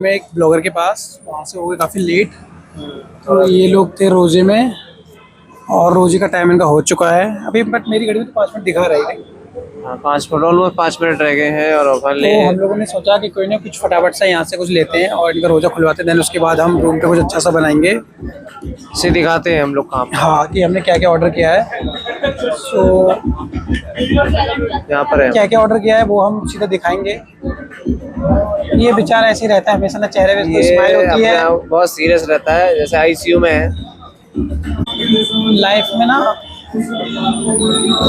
मैं एक ब्लॉगर के पास वहाँ से हो गए काफ़ी लेट। तो ये लोग थे रोजे में और रोजे का टाइम इनका हो चुका है अभी, बट मेरी घड़ी में तो 5 मिनट दिखा रही है। हाँ 5 मिनट, ऑलमोस्ट 5 मिनट रह गए हैं और तो हम लोगों ने सोचा कि कोई ना कुछ फटाफट से यहाँ से कुछ लेते हैं और इनका रोज़ा खुलवाते हैं, देन उसके बाद हम रूम पे कुछ अच्छा सा बनाएंगे। से दिखाते हैं हम लोग काम। हाँ कि हमने क्या क्या ऑर्डर किया है। तो यहाँ पर है क्या क्या ऑर्डर किया है वो हम सीधा दिखाएंगे। ये बेचारा ऐसे ही रहता है हमेशा, ना चेहरे पे कोई स्माइल होती है, बहुत सीरियस रहता है, जैसे आईसीयू में है। लाइफ में ना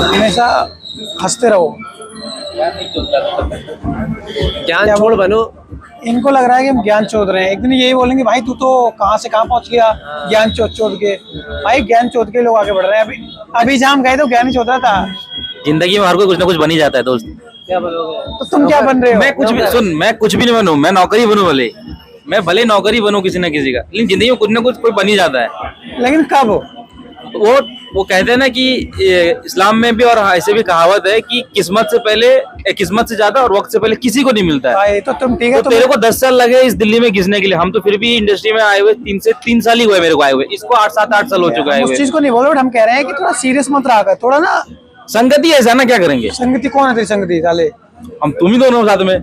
हमेशा हंसते रहो। ज्ञान छोड़ बनो। इनको लग रहा है कि हम ज्ञान चोद रहे हैं, एक दिन यही बोलेंगे भाई तू तो कहाँ से कहाँ पहुँच गया ज्ञान चोद चोद के। भाई ज्ञान चोद के लोग आगे बढ़ रहे हैं। अभी जहाँ हम गए तो ज्ञान ही चोद रहा था। जिंदगी में हर कोई कुछ ना कुछ बन ही जाता है दोस्त। क्या बनोगे? तो तुम क्या बन रहे हो? मैं कुछ भी नहीं बनूं, मैं नौकरी बनूं, मैं भले नौकरी बनूं किसी ना किसी का, लेकिन जिंदगी में कुछ ना कुछ कोई बन ही जाता है। लेकिन कब? वो कहते हैं ना कि इस्लाम में भी और ऐसे भी कहावत है कि किस्मत से ज्यादा और वक्त से पहले किसी को नहीं मिलता है। भाई तो तुम ठीक है, तो तेरे को 10 साल लगे इस दिल्ली में घिसने के लिए, हम तो फिर भी इंडस्ट्री में आए हुए 3 साल ही हुए मेरे को आए हुए, इसको 8 साल हो चुका है। उस चीज को नहीं बोल रहे, हम कह रहे हैं कि थोड़ा सीरियस मत रहा कर, थोड़ा ना संगति ऐसा ना, क्या करेंगे? संगति कौन है तेरी संगति साले? हम तुम ही दोनों साथ में।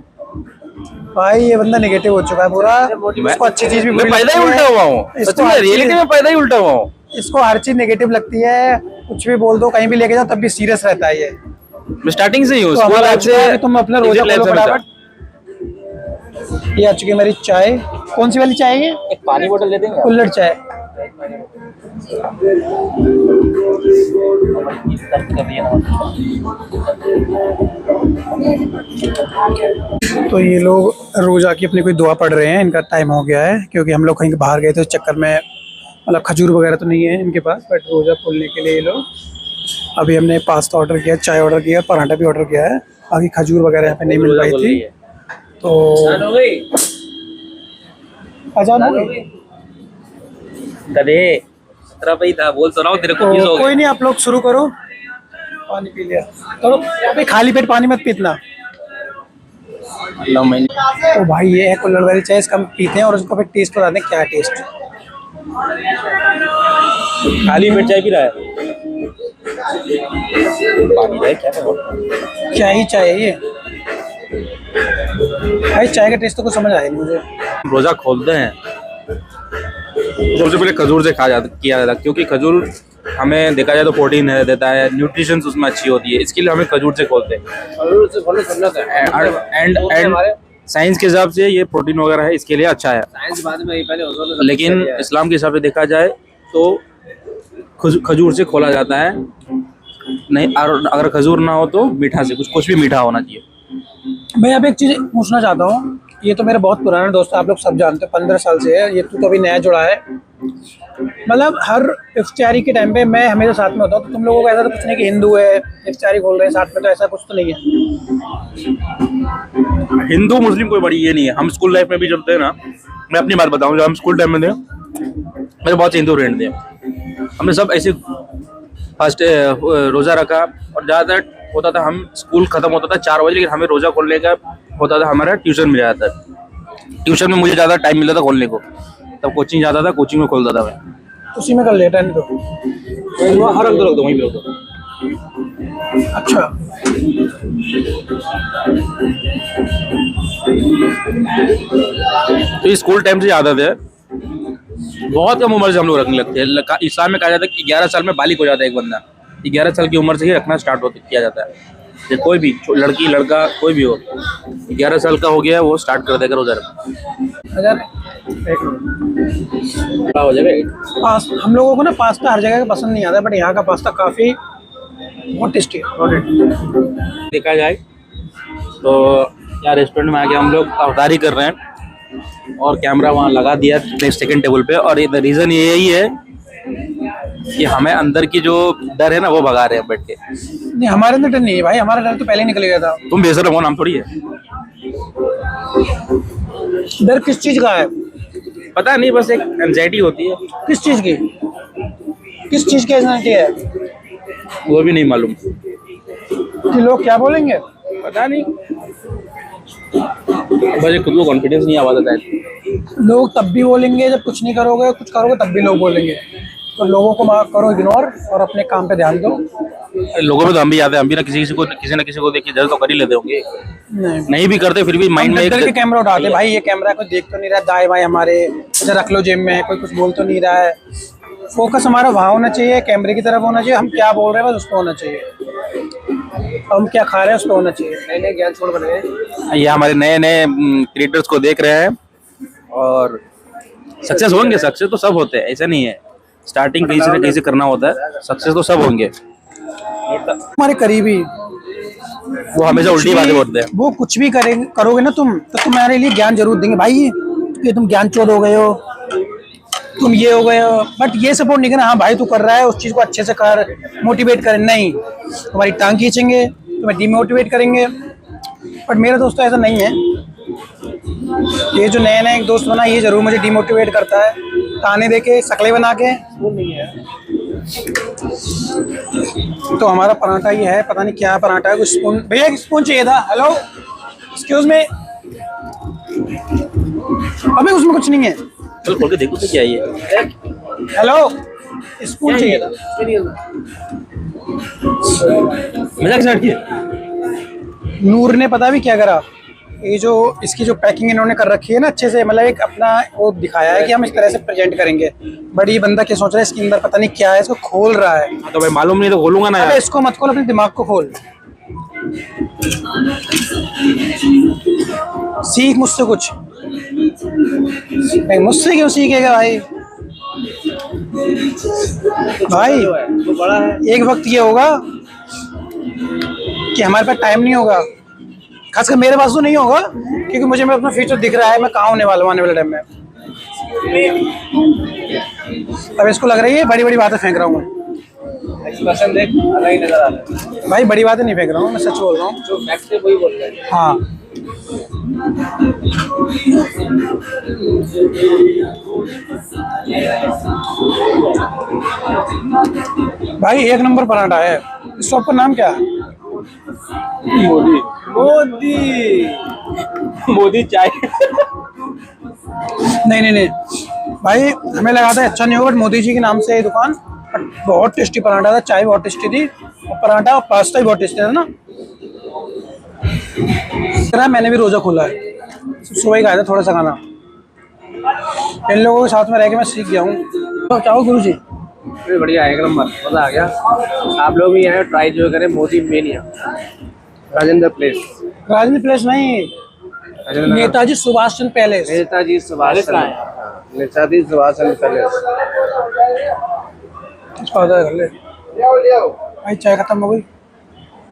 भाई ये बंदा नेगेटिव हो चुका है पूरा। इसको अच्छी चीज भी मैं पैदा ही उल्टा हुआ हूँ, सच में रियलिटी में पैदा ही उल्टा हुआ हूँ। इसको हर चीज नेगेटिव लगती है, कुछ भी बोल दो कहीं भी लेके जाओ तब भी सीरियस रहता है ये। मैं स्टार्टिंग से ही हूँ। तो तुम अपना रोजा खोलो फटाफट। ये आ चुकी है मेरी चाय। कौन सी वाली चाय है? एक पानी बोतल दे देंगे? कुल्हड़ चाय। तो ये लोग रोजा की अपनी कोई दुआ पढ़ रहे हैं, इनका टाइम हो गया है क्योंकि हम लोग कहीं बाहर गए थे उस चक्कर में। मतलब खजूर वगैरह तो नहीं है इनके पास, बट रोजा खोलने के लिए ये लोग। अभी हमने पास्ता ऑर्डर किया, चाय ऑर्डर किया, पराठा भी ऑर्डर किया है। बाकी खजूर वगैरह यहाँ पे नहीं मिल पाई थी तो अजान हो गई। ही था, बोल तो रहा हूँ तेरे को। तो कोई नहीं, आप लोग शुरू करो। पानी पी लिया तो खाली पेट पानी मत पीतना। तो भाई ये है कुल्हड़ वाली चाय, इसका हम पीते हैं और उसको फिर टेस्ट बताते हैं क्या टेस्ट। खाली पेट चाय पी रहा है? पानी है क्या ही चाय है ये? भाई चाय का टेस्ट तो कुछ समझ आया नहीं मुझे। रोजा खोलते हैं सबसे पहले खजूर से किया जाता है, क्योंकि खजूर हमें देखा जाए तो प्रोटीन है देता है, न्यूट्रिशन उसमें अच्छी होती है, इसके लिए हमें खजूर से खोलते हैं। एंड साइंस के हिसाब से ये प्रोटीन वगैरह है, इसके लिए अच्छा है। साइंस बाद में पहले लेकिन इस्लाम के हिसाब से देखा जाए तो खजूर से खोला जाता है। नहीं, अगर खजूर ना हो तो मीठा से, कुछ भी मीठा होना चाहिए। मैं अब एक चीज़ पूछना चाहता हूँ, ये तो मेरे बहुत पुराने दोस्त हैं, आप लोग सब जानते हो, 15 साल से है ये। तू तो अभी नया जुड़ा है। मतलब हर इफ्तारी के टाइम पे मैं हमेशा साथ में होता हूँ, तो तुम लोगों को ऐसा तो कुछ नहीं कि हिंदू है इफ्तारी खोल रहे हैं साथ में, तो ऐसा कुछ तो नहीं है? हिंदू मुस्लिम कोई बड़ी ये नहीं है। हम स्कूल लाइफ में भी जब थे ना, मैं अपनी बात बताऊँ, जब हम स्कूल टाइम में थे मेरे बहुत से हिंदू फ्रेंड थे। हमने सब ऐसे फर्स्ट रोज़ा रखा और ज़्यादातर होता था, हम स्कूल ख़त्म होता था 4 बजे, लेकिन हमें रोज़ा खोलने का होता था, हमारा ट्यूशन में जाता था। ट्यूशन में मुझे ज़्यादा टाइम मिलता था खोलने को, तब कोचिंग जाता था, कोचिंग में खोलता था मैं। उसी में कर लेता है तो हर रख दो वहीं पे रख दो। अच्छा तो स्कूल टाइम से आदत है, बहुत कम उम्र से हम लोग रखने लगते हैं। इस्लाम में कहा जाता है कि 11 साल में बालिग हो जाता है एक बंदा। 11 साल की उम्र से ही रखना स्टार्ट किया जाता है। कोई भी लड़की लड़का कोई भी हो, 11 साल का हो गया वो स्टार्ट कर देगा रोजा रखना। हो जाएगा। हम लोगों को ना पास्ता हर जगह का पसंद नहीं आता, बट यहाँ का पास्ता काफ़ी बहुत टेस्टी है। देखा जाए तो यहाँ रेस्टोरेंट में आके हम लोग अफ्तारी कर रहे हैं और कैमरा वहाँ लगा दिया सेकंड टेबल पे, और रीज़न यही है कि हमें अंदर की जो डर है ना वो भगा रहे हैं बैठ के। नहीं, हमारे अंदर डर नहीं है भाई, हमारा डर तो पहले ही निकल गया था। तुम बेसर हो, नाम थोड़ी है। डर किस चीज़ का है पता नहीं, बस एक एंजाइटी होती है। किस चीज़ की? किस चीज़ की एंजाइटी है वो भी नहीं मालूम कि लोग क्या बोलेंगे, पता नहीं, बस खुद को कॉन्फिडेंस नहीं आ पाता है। लोग तब भी बोलेंगे जब कुछ नहीं करोगे, कुछ करोगे तब भी लोग बोलेंगे। तो लोगों को माफ करो, इग्नोर, और अपने काम पे ध्यान दो। लोगों में तो हम भी आते हैं, हम भी ना किसी को देख के जज तो कर ही लेते होंगे। नहीं भी करते फिर भी माइंड में करके कैमरा उठाते, भाई ये कैमरा कोई देख तो नहीं रहा, दाएं बाएं हमारे इसे रख लो जेब में, कोई कुछ बोल तो नहीं रहा है। फोकस हमारा वहाँ होना चाहिए, कैमरे की तरफ होना चाहिए, हम क्या बोल रहे हैं बस उस पर होना चाहिए, हम क्या खा रहे हैं उस पर होना चाहिए। नए नए ज्ञान छोड़ बने। ये हमारे नए नए क्रिएटर्स को देख रहे हैं और सक्सेस होंगे। सक्सेस तो सब होते हैं, ऐसा नहीं है। स्टार्टिंग कहीं से कहीं से करना होता है, सक्सेस तो सब होंगे। हमारे करीबी वो हमेशा उल्टी बातें बोलते हैं। वो कुछ भी करोगे ना तुम, तो तुम्हारे लिए ज्ञान जरूर देंगे, भाई ये तुम ज्ञान चोर हो गए हो, तुम ये हो गए हो। बट ये सपोर्ट नहीं करना, हाँ भाई तू कर रहा है उस चीज को अच्छे से कर, मोटिवेट करें नहीं, तुम्हारी टांग खींचेंगे, तुम्हें डिमोटिवेट करेंगे। बट मेरा दोस्तों ऐसा नहीं है। ये जो नया नया एक दोस्त बना, ये जरूर मुझे डिमोटिवेट करता है, ताने देके, शकलें बना के। वो नहीं है। तो हमारा पराठा ये है, पता नहीं क्या पराठा है। कुछ स्पून, भैया एक स्पून चाहिए था। हेलो एक्सक्यूज मी, अबे उसमें कुछ नहीं है। चल खोल के देखो तो क्या है ये। हेलो स्पून चाहिए था। मजाक स्टार्ट किया। नूर ने पता भी क्या करा, ये जो इसकी जो पैकिंग इन्होंने कर रखी है ना अच्छे से, मतलब एक अपना वो दिखाया है कि हम इस तरह से प्रेजेंट करेंगे। बट ये बंदा क्या सोच रहा है, इसके अंदर पता नहीं क्या है, इसको खोल रहा है। तो भाई मालूम नहीं तो खोलूंगा ना अबे यार। इसको मत खोल, अपने दिमाग को खोल, सीख मुझसे कुछ। नहीं, मुझसे क्यों सीखेगा भाई? भाई तो बड़ा है। एक वक्त ये होगा कि हमारे पास टाइम नहीं होगा, खासकर मेरे पास तो नहीं होगा, क्योंकि मुझे मैं अपना फ्यूचर दिख रहा है, मैं कहाँ होने वाला हूँ आने वाले टाइम में। अब इसको लग रही है बड़ी बड़ी बातें फेंक रहा हूँ मैं। एक्सप्रेशन देख, अलग ही नजर आ रहा है। भाई बड़ी बातें नहीं फेंक रहा हूँ, मैं सच बोल रहा हूँ। जो फैक्ट है वही बोलता है। हाँ भाई एक नंबर पराठा है। इस शॉप का नाम क्या है? मोदी मोदी चाय। नहीं नहीं नहीं भाई, हमें लगा था अच्छा नहीं होगा, बट मोदी जी के नाम से ये दुकान। बट बहुत टेस्टी पराठा था, चाय बहुत टेस्टी थी, और पराठा और पास्ता भी बहुत टेस्टी था ना। मैंने भी रोजा खोला है, सुबह ही खाया था थोड़ा सा खाना। इन लोगों के साथ में रह के मैं सीख गया हूँ। तो चाहो गुरु जी। बढ़िया है, एक नंबर, मजा आ गया। आप लोग भी यहाँ ट्राई जो करें, मोदी मेनिया, राजेंद्र प्लेस। राजनीति प्लेस नहीं, नेताजी सुभाष चंद्र पैलेस। नेताजी सुभाष चंद्र, नेताजी सुभाष चंद्र पैलेस। भाई चाय खत्म हो गई।